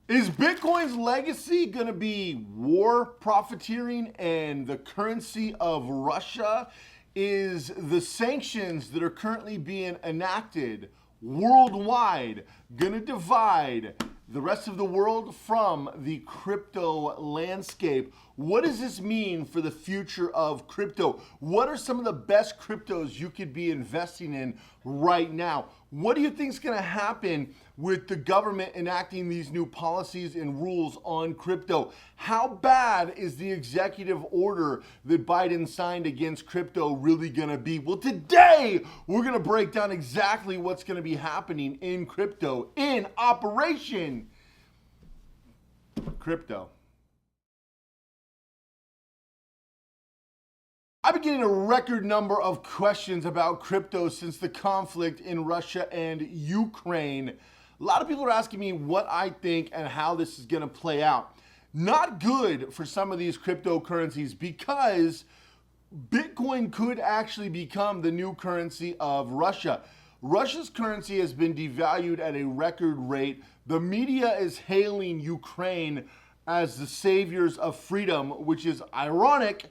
Is Bitcoin's legacy going to be war profiteering and the currency of Russia? Is the sanctions that are currently being enacted worldwide going to divide the rest of the world from the crypto landscape? What does this mean for the future of crypto? What are some of the best cryptos you could be investing in right now? What do you think is going to happen with the government enacting these new policies and rules on crypto? How bad is the executive order that Biden signed against crypto really going to be? Well, today we're going to break down exactly what's going to be happening in crypto, in Operation Crypto. I've been getting a record number of questions about crypto since the conflict in Russia and Ukraine. A lot of people are asking me what I think and how this is going to play out. Not good for some of these cryptocurrencies because Bitcoin could actually become the new currency of Russia. Russia's currency has been devalued at a record rate. The media is hailing Ukraine as the saviors of freedom, which is ironic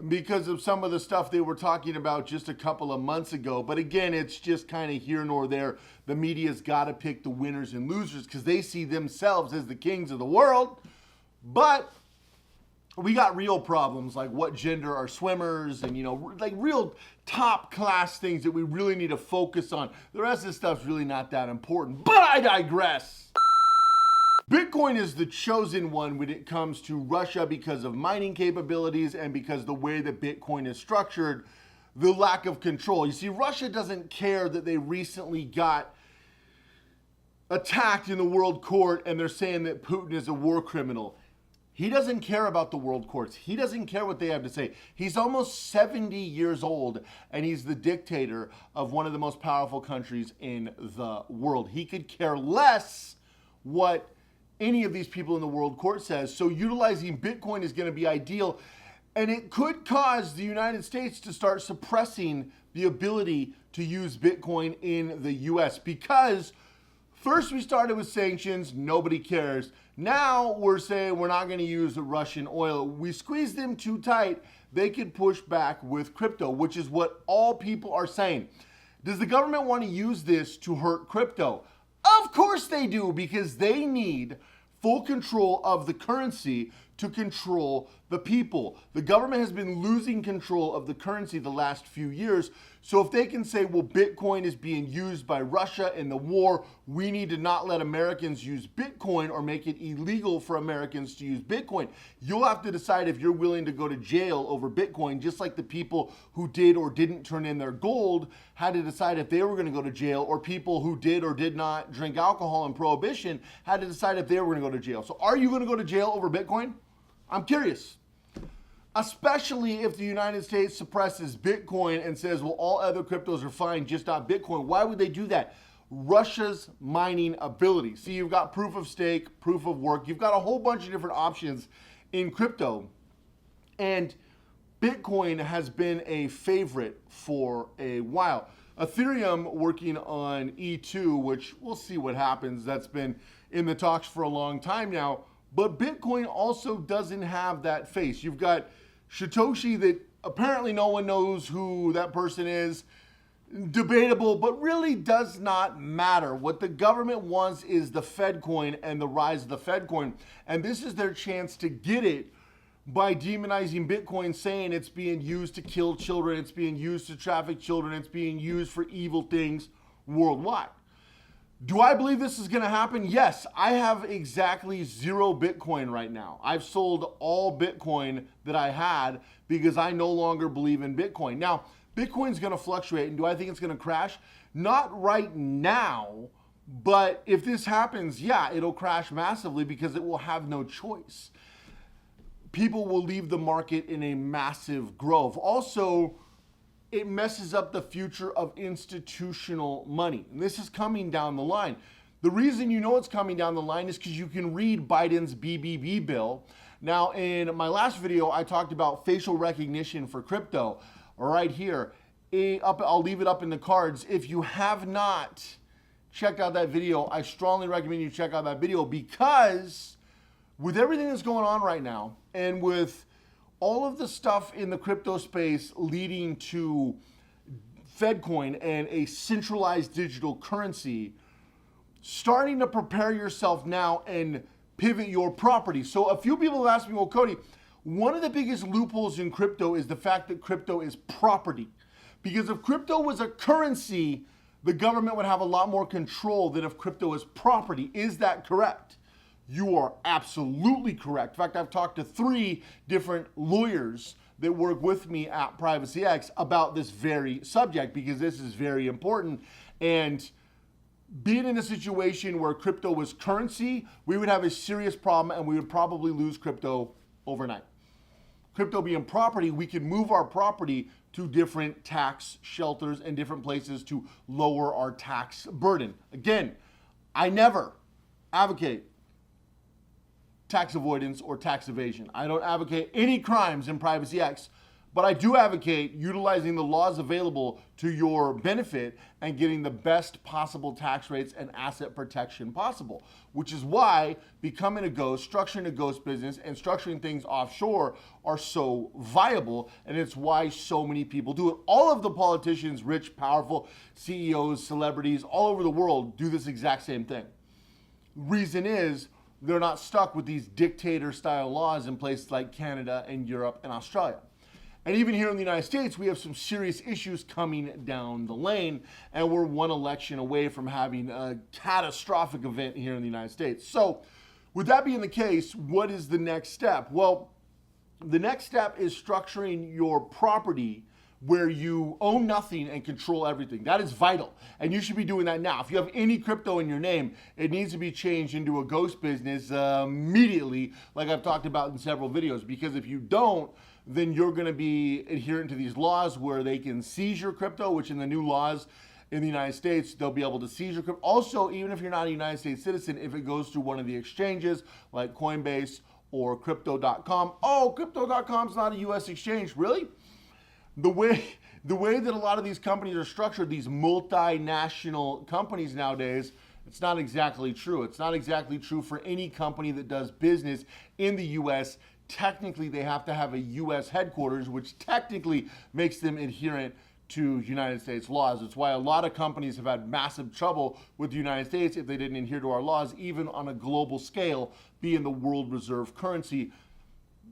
because of some of the stuff they were talking about just a couple of months ago. But again, it's just kind of here nor there. The media's got to pick the winners and losers because they see themselves as the kings of the world. But we got real problems like what gender are swimmers and, like real top class things that we really need to focus on. The rest of this stuff's really not that important, but I digress. Bitcoin is the chosen one when it comes to Russia because of mining capabilities and because the way that Bitcoin is structured, the lack of control. You see, Russia doesn't care that they recently got attacked in the world court and they're saying that Putin is a war criminal. He doesn't care about the world courts. He doesn't care what they have to say. He's almost 70 years old and he's the dictator of one of the most powerful countries in the world. He could care less what any of these people in the world court says. So utilizing Bitcoin is going to be ideal. And it could cause the United States to start suppressing the ability to use Bitcoin in the US because first we started with sanctions, nobody cares. Now we're saying we're not going to use Russian oil. We squeeze them too tight, they could push back with crypto, which is what all people are saying. Does the government want to use this to hurt crypto? Of course they do, because they need full control of the currency to control the people. The government has been losing control of the currency the last few years. So if they can say, well, Bitcoin is being used by Russia in the war, we need to not let Americans use Bitcoin or make it illegal for Americans to use Bitcoin. You'll have to decide if you're willing to go to jail over Bitcoin, just like the people who did or didn't turn in their gold had to decide if they were going to go to jail, or people who did or did not drink alcohol in Prohibition had to decide if they were going to go to jail. So are you going to go to jail over Bitcoin? I'm curious. Especially if the United States suppresses Bitcoin and says, well, all other cryptos are fine, just not Bitcoin. Why would they do that? Russia's mining ability. See, you've got proof of stake, proof of work. You've got a whole bunch of different options in crypto. And Bitcoin has been a favorite for a while. Ethereum working on E2, which we'll see what happens. That's been in the talks for a long time now. But Bitcoin also doesn't have that face. You've got Satoshi that apparently no one knows who that person is. Debatable, but really does not matter. What the government wants is the Fed coin and the rise of the Fed coin. And this is their chance to get it by demonizing Bitcoin, saying it's being used to kill children, it's being used to traffic children, it's being used for evil things worldwide. Do I believe this is going to happen? Yes, I have exactly 0 Bitcoin right now. I've sold all Bitcoin that I had because I no longer believe in Bitcoin. Now, Bitcoin's going to fluctuate, and do I think it's going to crash? Not right now, but if this happens, yeah, it'll crash massively because it will have no choice. People will leave the market in a massive growth. Also, it messes up the future of institutional money. And this is coming down the line. The reason you know it's coming down the line is because you can read Biden's BBB bill. Now, in my last video, I talked about facial recognition for crypto right here. I'll leave it up in the cards. If you have not checked out that video. I strongly recommend you check out that video because with everything that's going on right now and with all of the stuff in the crypto space leading to FedCoin and a centralized digital currency, starting to prepare yourself now and pivot your property. So a few people have asked me, well, Cody, one of the biggest loopholes in crypto is the fact that crypto is property. Because if crypto was a currency, the government would have a lot more control than if crypto is property. Is that correct? You are absolutely correct. In fact, I've talked to 3 different lawyers that work with me at PrivacyX about this very subject because this is very important. And being in a situation where crypto was currency, we would have a serious problem and we would probably lose crypto overnight. Crypto being property, we can move our property to different tax shelters and different places to lower our tax burden. Again, I never advocate tax avoidance or tax evasion. I don't advocate any crimes in PrivacyX, but I do advocate utilizing the laws available to your benefit and getting the best possible tax rates and asset protection possible, which is why becoming a ghost, structuring a ghost business, and structuring things offshore are so viable, and it's why so many people do it. All of the politicians, rich, powerful, CEOs, celebrities, all over the world do this exact same thing. Reason is, they're not stuck with these dictator-style laws in places like Canada and Europe and Australia. And even here in the United States, we have some serious issues coming down the lane, and we're one election away from having a catastrophic event here in the United States. So, with that being the case, what is the next step? Well, the next step is structuring your property where you own nothing and control everything. That is vital, and you should be doing that now. If you have any crypto in your name, it needs to be changed into a ghost business immediately, like I've talked about in several videos, because if you don't, then you're gonna be adherent to these laws where they can seize your crypto, which in the new laws in the United States, they'll be able to seize your crypto. Also, even if you're not a United States citizen, if it goes through one of the exchanges like Coinbase or Crypto.com. Oh, Crypto.com is not a US exchange, really? The way that a lot of these companies are structured, these multinational companies nowadays, it's not exactly true. It's not exactly true for any company that does business in the US. Technically, they have to have a US headquarters, which technically makes them adherent to United States laws. It's why a lot of companies have had massive trouble with the United States if they didn't adhere to our laws, even on a global scale, being the world reserve currency,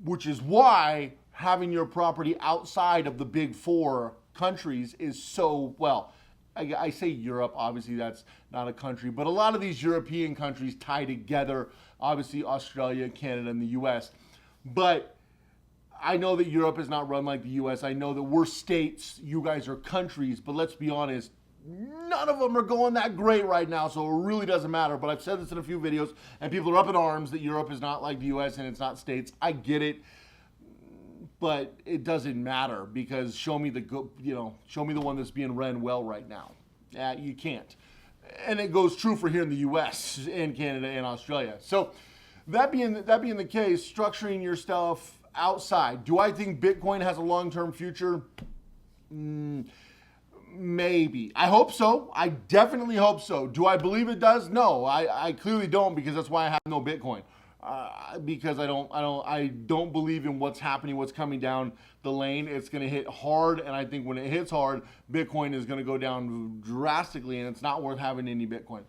which is why having your property outside of the big 4 countries is so, well, I say Europe, obviously that's not a country, but a lot of these European countries tie together, obviously Australia, Canada, and the US. But I know that Europe is not run like the US. I know that we're states, you guys are countries, but let's be honest, none of them are going that great right now, so it really doesn't matter. But I've said this in a few videos, and people are up in arms that Europe is not like the US and it's not states. I get it. But it doesn't matter because show me the one that's being run well right now. You can't, and it goes true for here in the U.S. and Canada and Australia. So that being the case, structuring your stuff outside. Do I think Bitcoin has a long-term future? Maybe. I hope so. I definitely hope so. Do I believe it does? No, I clearly don't because that's why I have no Bitcoin. Because I don't believe in what's happening, what's coming down the lane. It's going to hit hard, and I think when it hits hard, Bitcoin is going to go down drastically, and it's not worth having any Bitcoin.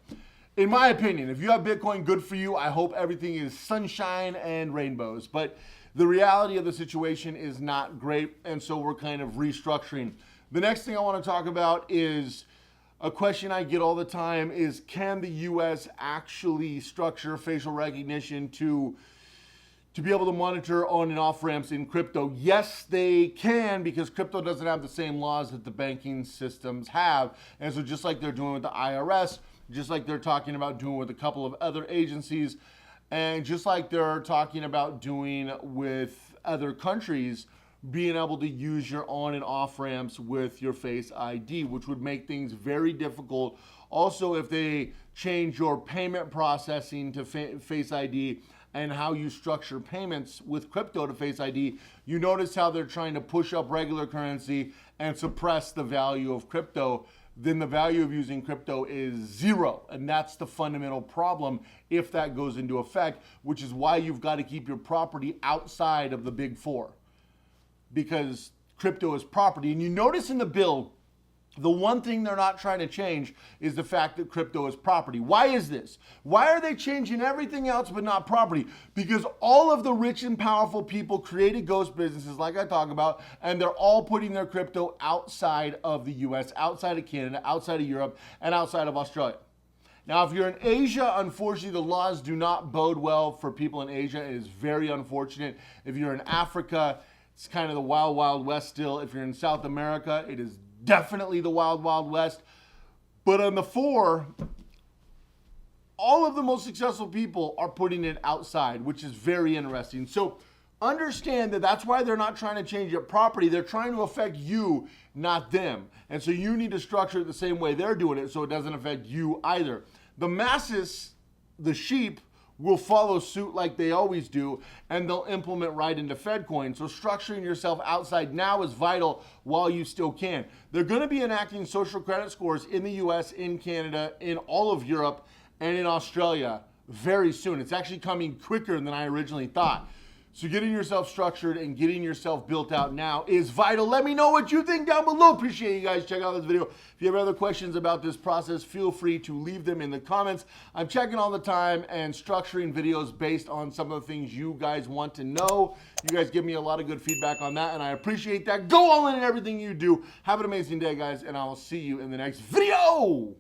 In my opinion, if you have Bitcoin, good for you. I hope everything is sunshine and rainbows, but the reality of the situation is not great, and so we're kind of restructuring. The next thing I want to talk about is a question I get all the time is, can the US actually structure facial recognition to be able to monitor on and off ramps in crypto? Yes, they can, because crypto doesn't have the same laws that the banking systems have. And so just like they're doing with the IRS, just like they're talking about doing with a couple of other agencies, and just like they're talking about doing with other countries, being able to use your on and off ramps with your Face ID, which would make things very difficult. Also, if they change your payment processing to Face ID and how you structure payments with crypto to Face ID, you notice how they're trying to push up regular currency and suppress the value of crypto. then the value of using crypto is zero. And that's the fundamental problem if that goes into effect, which is why you've got to keep your property outside of the big four, because crypto is property. And you notice in the bill, the one thing they're not trying to change is the fact that crypto is property. Why is this? Why are they changing everything else but not property? Because all of the rich and powerful people created ghost businesses like I talk about, and they're all putting their crypto outside of the US, outside of Canada, outside of Europe, and outside of Australia. Now, if you're in Asia, unfortunately, the laws do not bode well for people in Asia. It is very unfortunate. If you're in Africa, it's kind of the wild, wild west still. If you're in South America, it is definitely the wild, wild west. But on the four, all of the most successful people are putting it outside, which is very interesting. So understand that that's why they're not trying to change your property. They're trying to affect you, not them. And so you need to structure it the same way they're doing it so it doesn't affect you either. The masses, the sheep, will follow suit like they always do, and they'll implement right into FedCoin. So structuring yourself outside now is vital while you still can. They're going to be enacting social credit scores in the US, in Canada, in all of Europe, and in Australia very soon. It's actually coming quicker than I originally thought. So getting yourself structured and getting yourself built out now is vital. Let me know what you think down below. Appreciate you guys. Check out this video. If you have other questions about this process, feel free to leave them in the comments. I'm checking all the time and structuring videos based on some of the things you guys want to know. You guys give me a lot of good feedback on that, and I appreciate that. Go all in everything you do. Have an amazing day, guys, and I will see you in the next video.